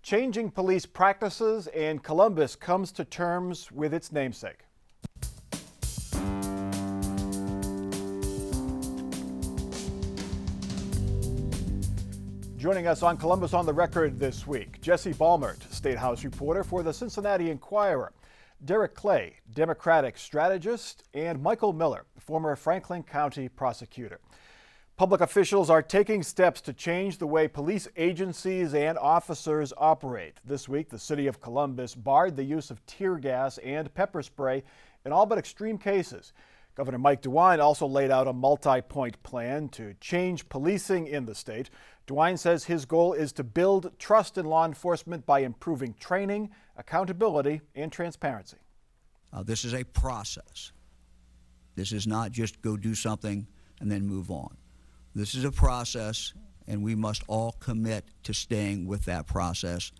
changing police practices, and Columbus comes to terms with its namesake. Joining us on Columbus on the Record this week, Jesse Balmert, State House reporter for the Cincinnati Enquirer, Derek Clay, Democratic strategist, and Michael Miller, former Franklin County prosecutor. Public officials are taking steps to change the way police agencies and officers operate. This week, the city of Columbus barred the use of tear gas and pepper spray in all but extreme cases. Governor Mike DeWine also laid out a multi-point plan to change policing in the state. DeWine says his goal is to build trust in law enforcement by improving training, accountability, and transparency. This is a process. This is not just go do something and then move on. This is a process, and we must all commit to staying with that process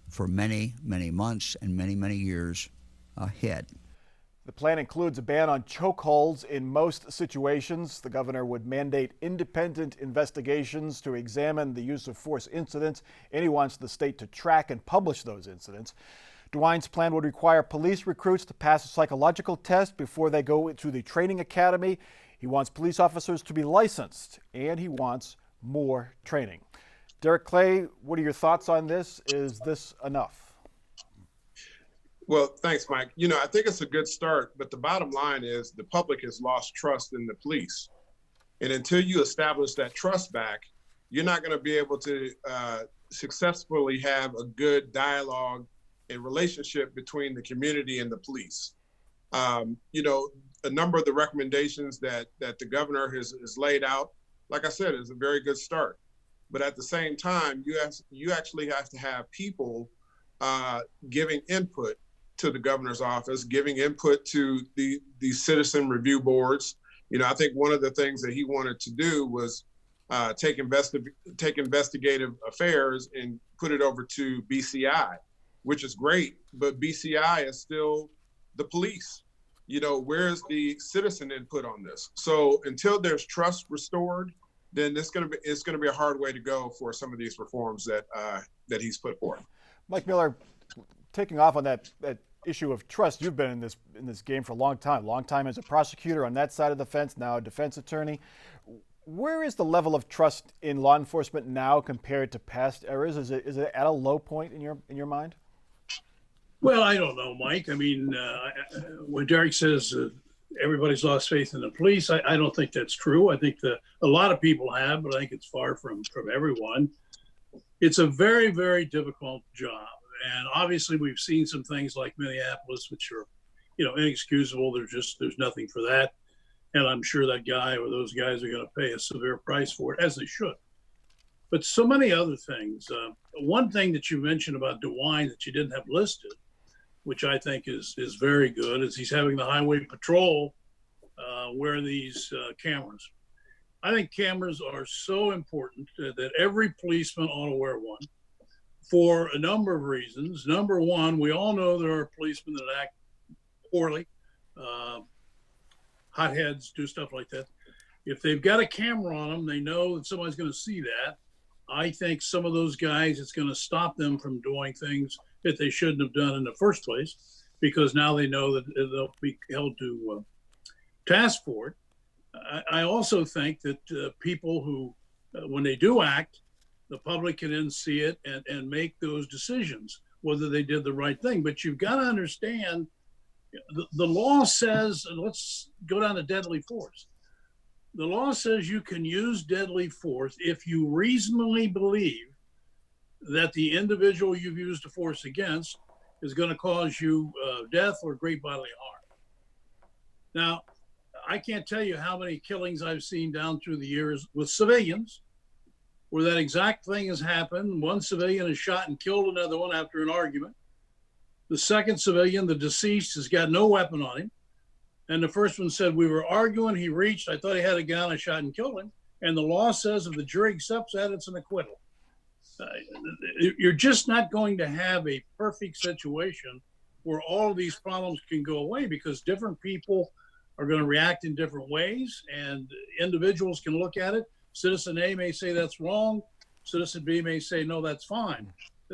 for many, many months and many, many years ahead. The plan includes a ban on chokeholds in most situations. The governor would mandate independent investigations to examine the use of force incidents, and he wants the state to track and publish those incidents. DeWine's plan would require police recruits to pass a psychological test before they go to the training academy. He wants police officers to be licensed, and he wants more training. Derek Clay, what are your thoughts on this? Is this enough? Well, thanks, Mike. I think it's a good start, but the bottom line is the public has lost trust in the police. And until you establish that trust back, you're not going to be able to successfully have a good dialogue and relationship between the community and the police. A number of the recommendations that the governor has laid out, like I said, is a very good start. But at the same time, you actually have to have people giving input to the governor's office, giving input to the citizen review boards. I think one of the things that he wanted to do was take investigative affairs and put it over to BCI, which is great, but BCI is still the police. Where's the citizen input on this? So until there's trust restored, then it's going to be a hard way to go for some of these reforms that he's put forth. Mike Miller, taking off on that issue of trust, you've been in this game for a long time as a prosecutor on that side of the fence, now a defense attorney. Where is the level of trust in law enforcement now compared to past eras? Is it at a low point in your mind? Well, I don't know, Mike. I mean, when Derek says everybody's lost faith in the police, I don't think that's true. I think that a lot of people have, but I think it's far from everyone. It's a very, very difficult job. And obviously we've seen some things like Minneapolis, which are, inexcusable. There's nothing for that. And I'm sure that guy or those guys are going to pay a severe price for it, as they should. But so many other things. One thing that you mentioned about DeWine that you didn't have listed, which I think is very good, is he's having the highway patrol wear these cameras. I think cameras are so important that every policeman ought to wear one for a number of reasons. Number one, we all know there are policemen that act poorly, hotheads, do stuff like that. If they've got a camera on them, they know that somebody's going to see that. I think some of those guys, it's going to stop them from doing things that they shouldn't have done in the first place, because now they know that they'll be held to task for it. I also think that people who, when they do act, the public can then see it and make those decisions, whether they did the right thing. But you've got to understand, the law says, and let's go down to deadly force. The law says you can use deadly force if you reasonably believe that the individual you've used the force against is going to cause you death or great bodily harm. Now, I can't tell you how many killings I've seen down through the years with civilians where that exact thing has happened. One civilian has shot and killed another one after an argument. The second civilian, the deceased, has got no weapon on him. And the first one said, we were arguing, he reached, I thought he had a gun, I shot and killed him. And the law says if the jury accepts that, it's an acquittal. You're just not going to have a perfect situation where all of these problems can go away, because different people are going to react in different ways, and individuals can look at it. Citizen A may say that's wrong. Citizen B may say, no, that's fine.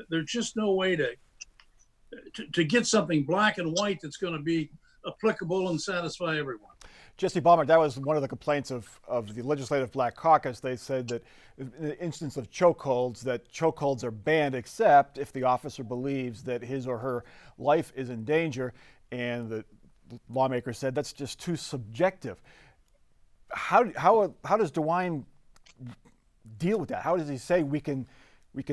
There's just no way to get something black and white that's going to be applicable and satisfy everyone. Jesse Balmer, that was one of the complaints of the Legislative Black Caucus. They said that in the instance of chokeholds, that chokeholds are banned except if the officer believes that his or her life is in danger. And the lawmaker said that's just too subjective. How does DeWine deal with that? How does he say we can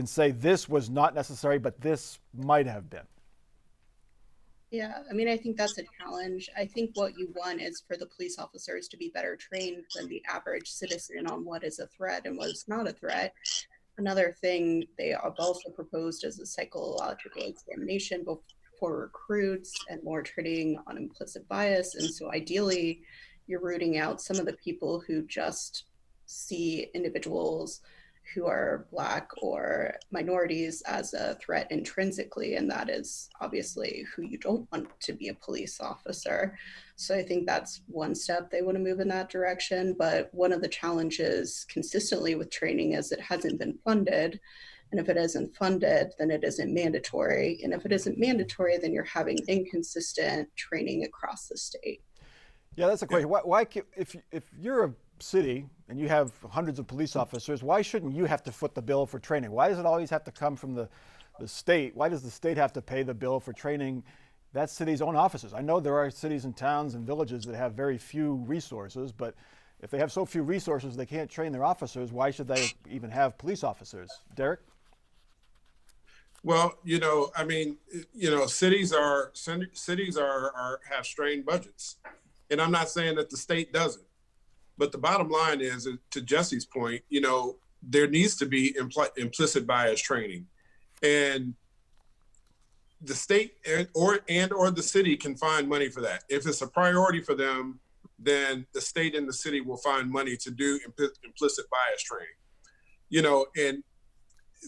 say this was not necessary, but this might have been? Yeah, I mean, I think that's a challenge. I think what you want is for the police officers to be better trained than the average citizen on what is a threat and what is not a threat. Another thing they have also proposed is a psychological examination for recruits and more training on implicit bias. And so ideally, you're rooting out some of the people who just see individuals who are Black or minorities as a threat intrinsically, and that is obviously who you don't want to be a police officer. So I think that's one step they want to move in that direction. But one of the challenges consistently with training is it hasn't been funded. And if it isn't funded, then it isn't mandatory. And if it isn't mandatory, then you're having inconsistent training across the state. Yeah, that's a question. Why if you're a city and you have hundreds of police officers, why shouldn't you have to foot the bill for training? Why does it always have to come from the state? Why does the state have to pay the bill for training that city's own officers? I know there are cities and towns and villages that have very few resources, but if they have so few resources they can't train their officers, why should they even have police officers? Derek? Well, I mean, cities are have strained budgets, and I'm not saying that the state doesn't. But the bottom line is, to Jesse's point, there needs to be implicit bias training, and the state or the city can find money for that. If it's a priority for them, then the state and the city will find money to do implicit bias training. And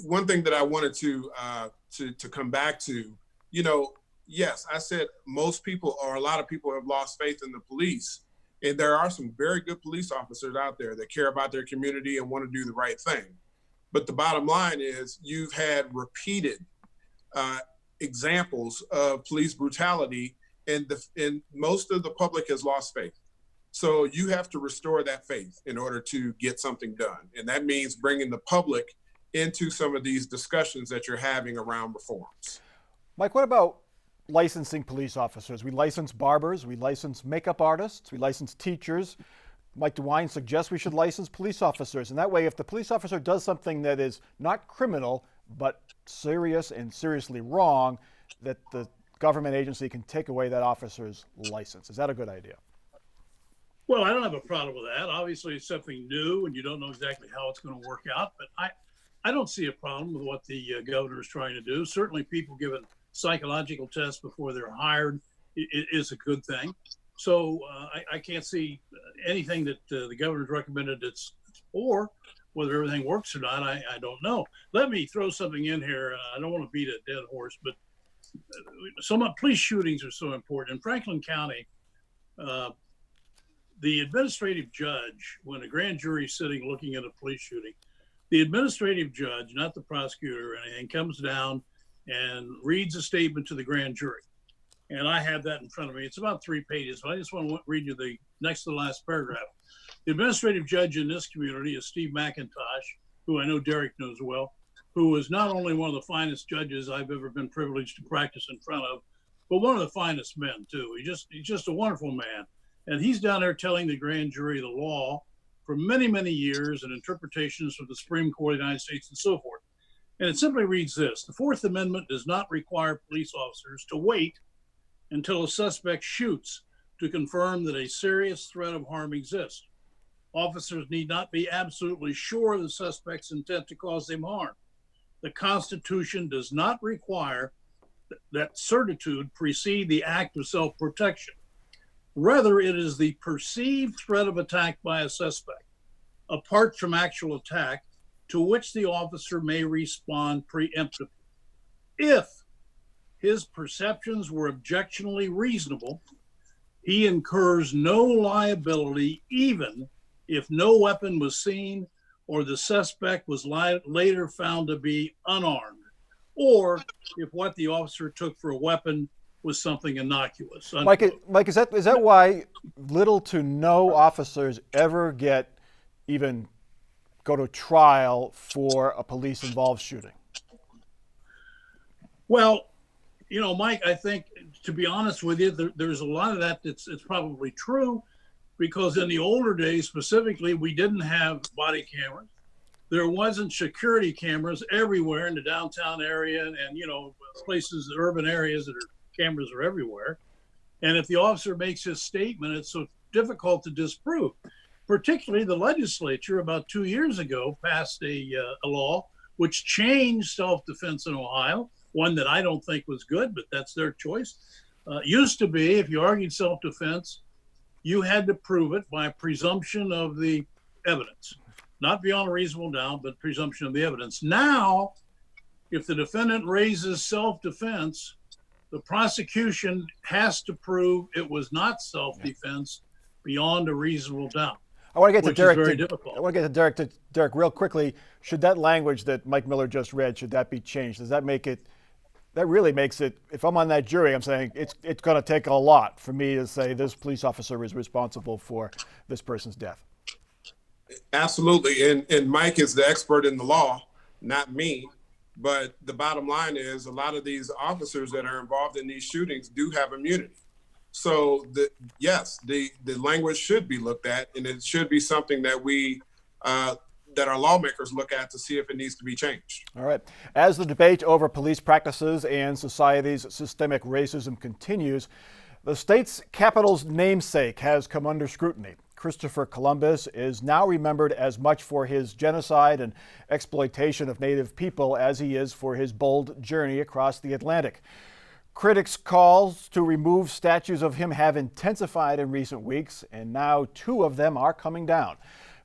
one thing that I wanted to come back to, yes, I said most people or a lot of people have lost faith in the police. And there are some very good police officers out there that care about their community and want to do the right thing. But the bottom line is you've had repeated examples of police brutality, and most of the public has lost faith. So you have to restore that faith in order to get something done. And that means bringing the public into some of these discussions that you're having around reforms. Mike, what about licensing police officers? We license barbers, we license makeup artists, we license teachers. Mike DeWine suggests we should license police officers. And that way, if the police officer does something that is not criminal, but serious and seriously wrong, that the government agency can take away that officer's license. Is that a good idea? Well, I don't have a problem with that. Obviously, it's something new and you don't know exactly how it's going to work out. But I don't see a problem with what the governor is trying to do. Certainly, people given psychological tests before they're hired is a good thing. So I can't see anything that the governor's recommended that's for. Whether everything works or not, I don't know. Let me throw something in here. I don't want to beat a dead horse, but police shootings are so important. In Franklin County, the administrative judge, when a grand jury is sitting looking at a police shooting, the administrative judge, not the prosecutor or anything, comes down and reads a statement to the grand jury. And I have that in front of me. It's about 3 pages, but I just want to read you the next to the last paragraph. The administrative judge in this community is Steve McIntosh, who I know Derek knows well, who is not only one of the finest judges I've ever been privileged to practice in front of, but one of the finest men too. He's just a wonderful man. And he's down there telling the grand jury the law for many, many years and interpretations from the Supreme Court of the United States and so forth. And it simply reads this: the Fourth Amendment does not require police officers to wait until a suspect shoots to confirm that a serious threat of harm exists. Officers need not be absolutely sure of the suspect's intent to cause them harm. The Constitution does not require that certitude precede the act of self-protection. Rather, it is the perceived threat of attack by a suspect, apart from actual attack, to which the officer may respond preemptively. If his perceptions were objectionably reasonable, he incurs no liability even if no weapon was seen or the suspect was later found to be unarmed or if what the officer took for a weapon was something innocuous. Mike, is that why little to no officers ever even go to trial for a police-involved shooting? Well, Mike, I think, to be honest with you, there's a lot of that it's probably true, because in the older days, specifically, we didn't have body cameras. There wasn't security cameras everywhere in the downtown area and places, urban areas that cameras are everywhere. And if the officer makes his statement, it's so difficult to disprove. Particularly the legislature about 2 years ago passed a law which changed self-defense in Ohio, one that I don't think was good, but that's their choice. Used to be, if you argued self-defense, you had to prove it by presumption of the evidence. Not beyond a reasonable doubt, but presumption of the evidence. Now, if the defendant raises self-defense, the prosecution has to prove it was not self-defense beyond a reasonable doubt. I want to get to Derek. Very difficult. I want to get to Derek real quickly. Should that language that Mike Miller just read, should that be changed? Does that make it? That really makes it. If I'm on that jury, I'm saying it's going to take a lot for me to say this police officer is responsible for this person's death. Absolutely, and Mike is the expert in the law, not me. But the bottom line is, a lot of these officers that are involved in these shootings do have immunity. So yes, the language should be looked at, and it should be something that that our lawmakers look at to see if it needs to be changed. All right. As the debate over police practices and society's systemic racism continues, the state's capital's namesake has come under scrutiny. Christopher Columbus is now remembered as much for his genocide and exploitation of Native people as he is for his bold journey across the Atlantic. Critics' calls to remove statues of him have intensified in recent weeks, and now 2 of them are coming down.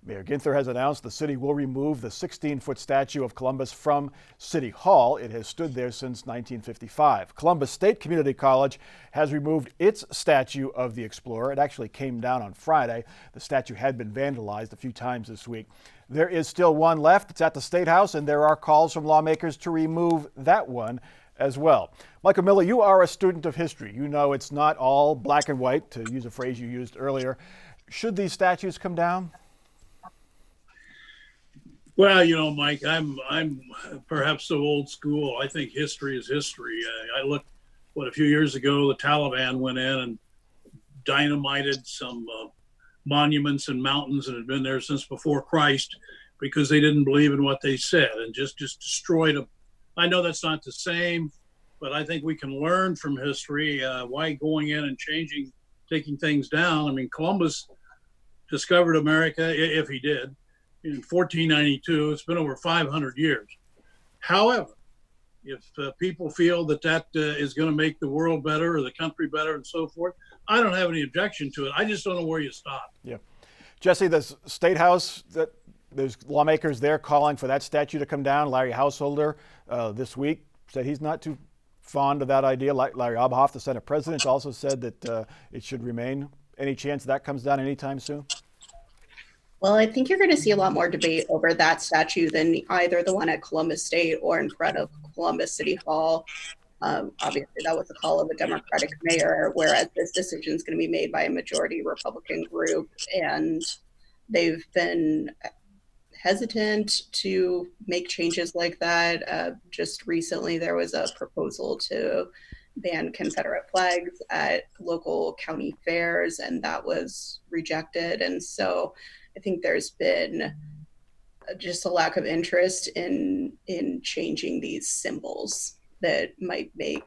Mayor Ginther has announced the city will remove the 16-foot statue of Columbus from City Hall. It has stood there since 1955. Columbus State Community College has removed its statue of the explorer. It actually came down on Friday. The statue had been vandalized a few times this week. There is still one left. It's at the State House, and there are calls from lawmakers to remove that one as well. Michael Miller, you are a student of history. You know it's not all black and white, to use a phrase you used earlier. Should these statues come down? Well, Mike, I'm perhaps so old school. I think history is history. I looked, a few years ago, the Taliban went in and dynamited some monuments and mountains that had been there since before Christ because they didn't believe in what they said and just destroyed them. I know that's not the same, but I think we can learn from history why going in and taking things down. I mean, Columbus discovered America, if he did, in 1492. It's been over 500 years. However, if people feel that is going to make the world better or the country better and so forth, I don't have any objection to it. I just don't know where you stop. Yeah. Jesse, the State House, there's lawmakers there calling for that statue to come down. Larry Householder this week said he's not too fond of that idea. Larry Obhoff, the Senate president, also said that it should remain. Any chance that comes down anytime soon? Well, I think you're going to see a lot more debate over that statue than either the one at Columbus State or in front of Columbus City Hall. Obviously, that was the call of a Democratic mayor, whereas this decision is going to be made by a majority Republican group. And they've been hesitant to make changes like that. Just recently, there was a proposal to ban Confederate flags at local county fairs, and that was rejected. And so I think there's been just a lack of interest in changing these symbols that might make,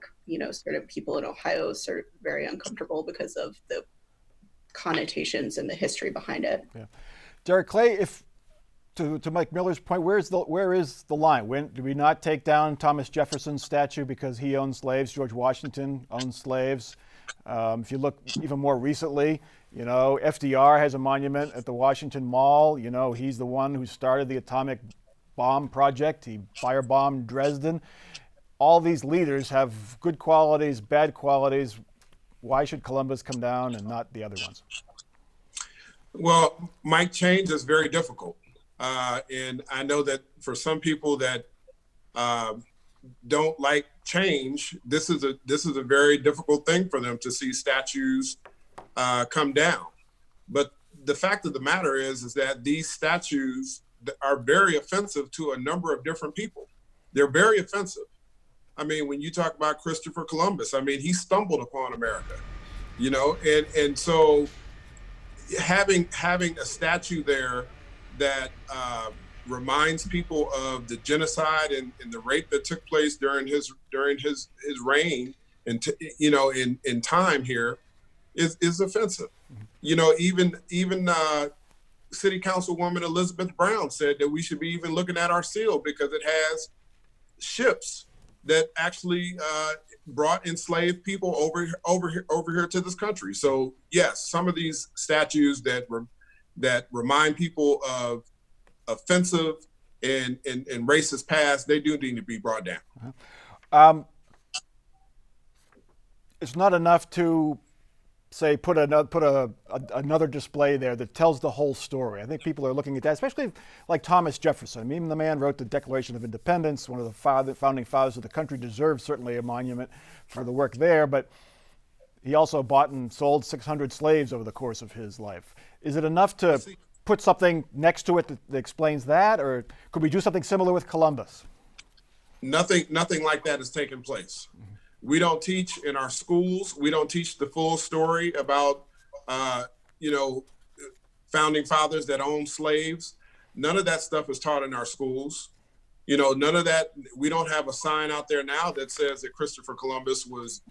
sort of people in Ohio sort of very uncomfortable because of the connotations and the history behind it. Yeah. Derek Clay, if to Mike Miller's point, where is the line? When do we not take down Thomas Jefferson's statue because he owned slaves? George Washington owned slaves. If you look even more recently, FDR has a monument at the Washington Mall. He's the one who started the atomic bomb project. He firebombed Dresden. All these leaders have good qualities, bad qualities. Why should Columbus come down and not the other ones? Well, Mike, change is very difficult. And I know that for some people that don't like change, this is a very difficult thing for them to see statues come down. But the fact of the matter is that these statues are very offensive to a number of different people. They're very offensive. I mean, when you talk about Christopher Columbus, I mean, he stumbled upon America, you know, and so having a statue there that reminds people of the genocide and the rape that took place during his reign and you know in time here is offensive. You know, even City Councilwoman Elizabeth Brown said that we should be even looking at our seal because it has ships that actually brought enslaved people over here to this country. So yes, some of these statues that remind people of offensive and racist past, they do need to be brought down. It's not enough to say put another display there that tells the whole story. I think people are looking at that, especially like Thomas Jefferson. I mean, the man wrote the Declaration of Independence, one of the founding fathers of the country, deserves certainly a monument for the work there, but he also bought and sold 600 slaves over the course of his life. Is it enough to put something next to it that explains that, or could we do something similar with Columbus? Nothing like that has taken place. We don't teach in our schools. We don't teach the full story about, you know, founding fathers that owned slaves. None of that stuff is taught in our schools. You know, none of that. We don't have a sign out there now that says that Christopher Columbus was,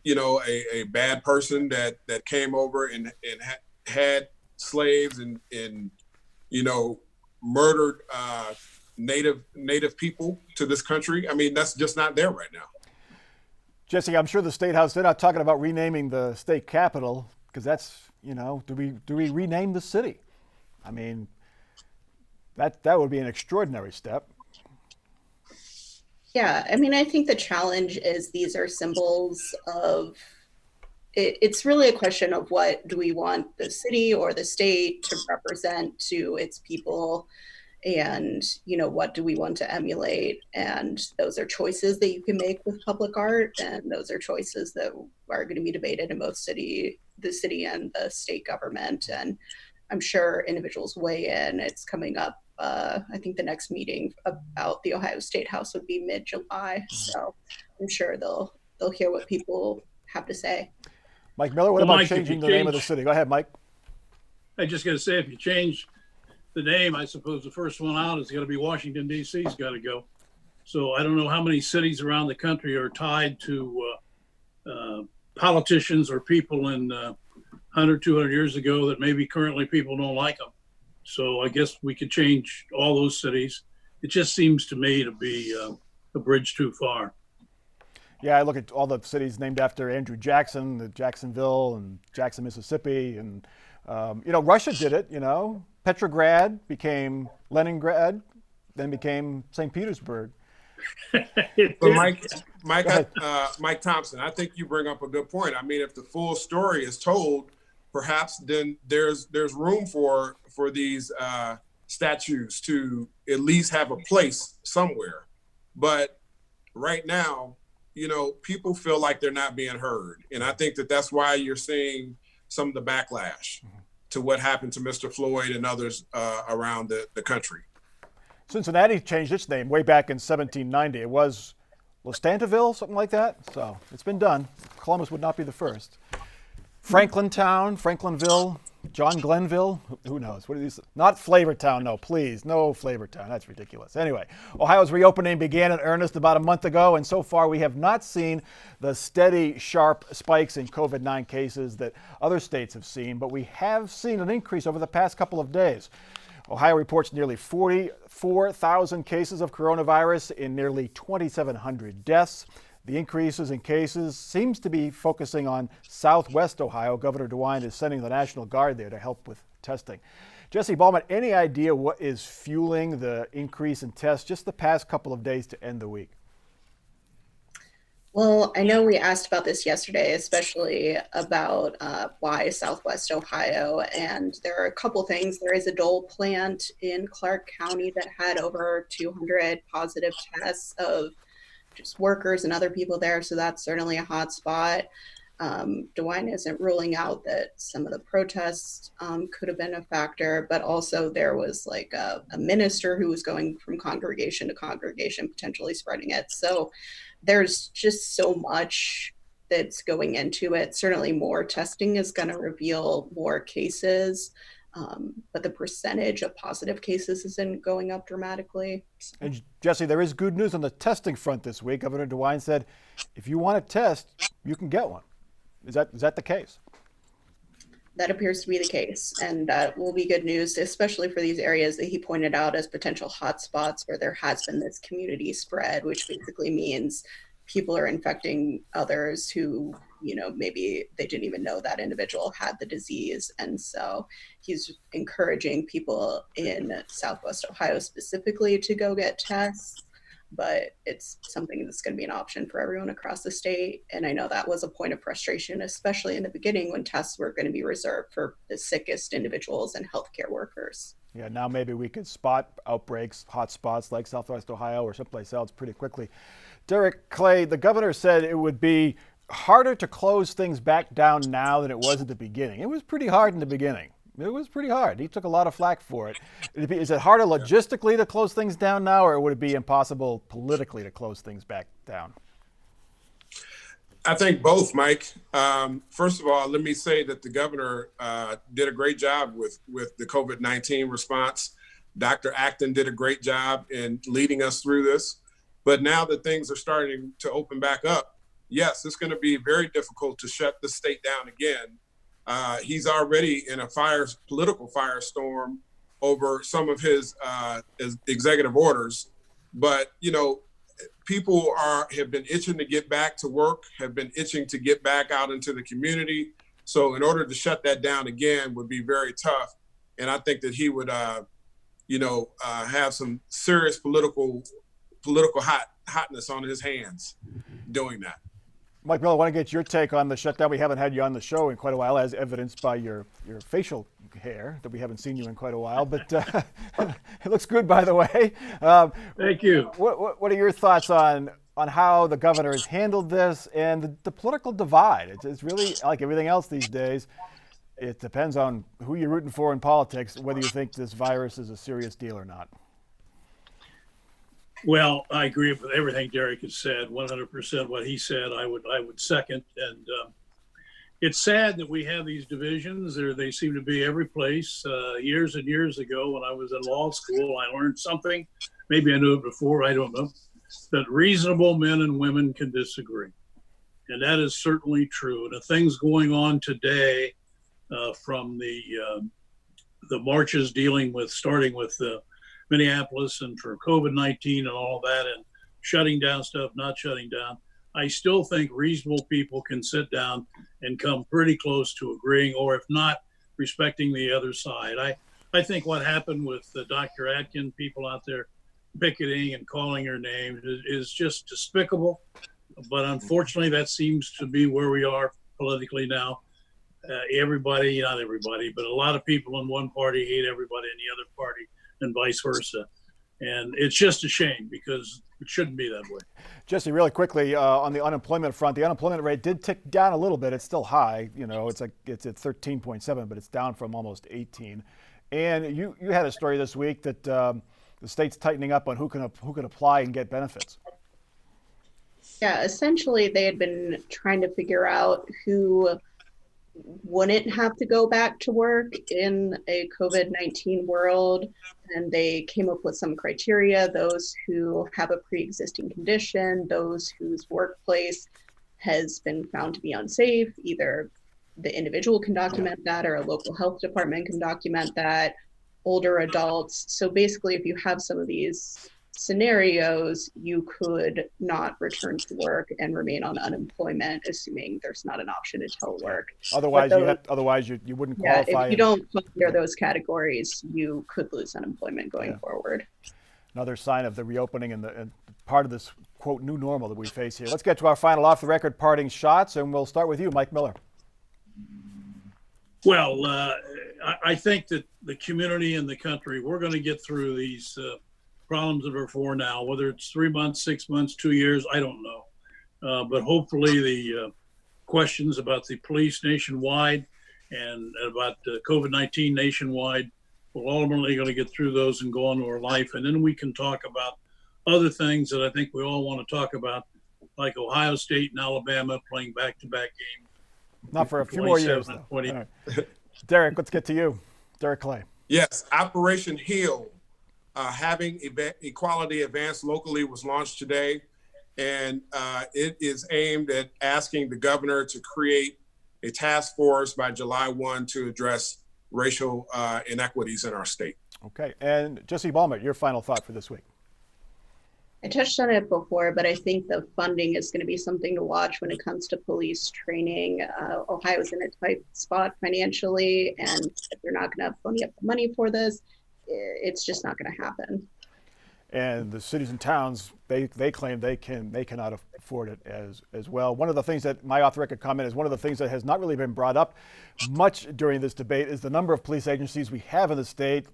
you know, a bad person that came over and had slaves and you know, murdered native people to this country. I mean, that's just not there right now. Jesse, I'm sure the State House, they're not talking about renaming the state capital, because that's, you know, do we rename the city? I mean, that would be an extraordinary step. Yeah, I mean, I think the challenge is these are symbols of, it's really a question of what do we want the city or the state to represent to its people, and, you know, what do we want to emulate? And those are choices that you can make with public art, and those are choices that are going to be debated in both the city and the state government. And I'm sure individuals weigh in. It's coming up. I think the next meeting about the Ohio State House would be mid-July. So I'm sure they'll hear what people have to say. Mike Miller, what about changing the name of the city? Go ahead, Mike. I just got to say, if you change the name, I suppose the first one out is going to be Washington, D.C.'s got to go. So I don't know how many cities around the country are tied to politicians or people in 100, 200 years ago that maybe currently people don't like them. So I guess we could change all those cities. It just seems to me to be a bridge too far. Yeah, I look at all the cities named after Andrew Jackson, the Jacksonville and Jackson, Mississippi, and you know, Russia did it. You know, Petrograd became Leningrad, then became St. Petersburg. But Mike Thompson, I think you bring up a good point. I mean, if the full story is told, perhaps then there's room for these statues to at least have a place somewhere. But right now, you know, people feel like they're not being heard, and I think that's why you're seeing some of the backlash to what happened to Mr. Floyd and others around the country. Cincinnati changed its name way back in 1790. It was Lostantiville, something like that. So it's been done. Columbus would not be the first. Franklintown, Franklinville, John Glenville, who knows? What are these? Not Flavortown, no, please. No Flavortown, that's ridiculous. Anyway, Ohio's reopening began in earnest about a month ago, and so far we have not seen the steady, sharp spikes in COVID-19 cases that other states have seen, but we have seen an increase over the past couple of days. Ohio reports nearly 44,000 cases of coronavirus and nearly 2,700 deaths. The increases in cases seems to be focusing on Southwest Ohio. Governor DeWine is sending the National Guard there to help with testing. Jesse Ballman, any idea what is fueling the increase in tests just the past couple of days to end the week? Well, I know we asked about this yesterday, especially about why Southwest Ohio. And there are a couple things. There is a Dole plant in Clark County that had over 200 positive tests of just workers and other people there. So that's certainly a hot spot. DeWine isn't ruling out that some of the protests could have been a factor, but also there was like a minister who was going from congregation to congregation, potentially spreading it. So there's just so much that's going into it. Certainly more testing is going to reveal more cases, but the percentage of positive cases isn't going up dramatically. And Jesse, there is good news on the testing front this week. Governor DeWine said, if you want a test, you can get one. Is that the case? That appears to be the case, and that will be good news, especially for these areas that he pointed out as potential hotspots where there has been this community spread, which basically means people are infecting others who, maybe they didn't even know that individual had the disease. And so he's encouraging people in Southwest Ohio specifically to go get tests, but it's something that's going to be an option for everyone across the state. And I know that was a point of frustration, especially in the beginning when tests were going to be reserved for the sickest individuals and healthcare workers. Yeah, now maybe we could spot outbreaks, hot spots like Southwest Ohio or someplace else pretty quickly. Derek Clay, the governor said it would be harder to close things back down now than it was at the beginning. It was pretty hard in the beginning. It was pretty hard. He took a lot of flack for it. Is it harder logistically to close things down now, or would it be impossible politically to close things back down? I think both, Mike. First of all, let me say that the governor did a great job with the COVID-19 response. Dr. Acton did a great job in leading us through this. But now that things are starting to open back up, yes, it's going to be very difficult to shut the state down again. He's already in a political firestorm over some of his executive orders. But, people have been itching to get back to work, have been itching to get back out into the community. So in order to shut that down again would be very tough. And I think that he would, have some serious political hotness on his hands doing that. Mike Miller, I want to get your take on the shutdown. We haven't had you on the show in quite a while, as evidenced by your facial hair, that we haven't seen you in quite a while. But it looks good, by the way. Thank you. What are your thoughts on how the governor has handled this and the political divide? It's really like everything else these days. It depends on who you're rooting for in politics, whether you think this virus is a serious deal or not. Well, I agree with everything Derek has said. 100% what he said, I would second. And it's sad that we have these divisions. They seem to be every place. Years and years ago, when I was in law school, I learned something. Maybe I knew it before. I don't know. That reasonable men and women can disagree, and that is certainly true. And the things going on today, from the marches starting with Minneapolis and for COVID-19 and all that, and shutting down stuff, not shutting down. I still think reasonable people can sit down and come pretty close to agreeing, or if not, respecting the other side. I think what happened with Dr. Atkin, people out there picketing and calling her names is just despicable. But unfortunately, that seems to be where we are politically now. Everybody, not everybody, but a lot of people in one party hate everybody in the other party, and vice versa. And it's just a shame because it shouldn't be that way. Jesse, really quickly, on the unemployment front, the unemployment rate did tick down a little bit. It's still high. It's at 13.7, but it's down from almost 18. And you had a story this week that the state's tightening up on who can apply and get benefits. Yeah, essentially they had been trying to figure out who wouldn't have to go back to work in a COVID-19 world. And they came up with some criteria: those who have a pre-existing condition, those whose workplace has been found to be unsafe, either the individual can document that or a local health department can document that, older adults. So basically, if you have some of these scenarios, you could not return to work and remain on unemployment, assuming there's not an option to telework. Otherwise, you wouldn't qualify. If you don't fall under those categories, you could lose unemployment going forward. Another sign of the reopening and part of this quote, new normal that we face here. Let's get to our final off-the-record parting shots, and we'll start with you, Mike Miller. Well, I think that the community and the country, we're going to get through these problems that are before now, whether it's 3 months, 6 months, 2 years, I don't know. But hopefully the questions about the police nationwide and about COVID-19 nationwide, we're ultimately going to get through those and go on to our life. And then we can talk about other things that I think we all want to talk about, like Ohio State and Alabama playing back-to-back games. Not for a few more years, though. All right. Derek, let's get to you. Derek Clay. Yes, Operation HEAL, having equality advanced locally, was launched today. And it is aimed at asking the governor to create a task force by July 1 to address racial inequities in our state. Okay. And Jesse Balmert, your final thought for this week. I touched on it before, but I think the funding is going to be something to watch when it comes to police training. Ohio's in a tight spot financially, and if they're not going to pony up the money for this, it's just not going to happen. And the cities and towns, they claim they cannot afford it as well. One of the things that my off-the-record comment is one of the things that has not really been brought up much during this debate is the number of police agencies we have in the state.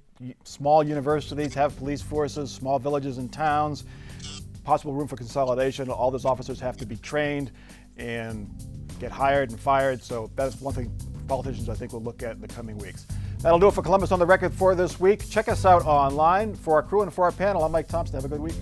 Small universities have police forces, small villages and towns, possible room for consolidation. All those officers have to be trained and get hired and fired. So that's one thing politicians, I think, will look at in the coming weeks. That'll do it for Columbus on the Record for this week. Check us out online. For our crew and for our panel, I'm Mike Thompson. Have a good week.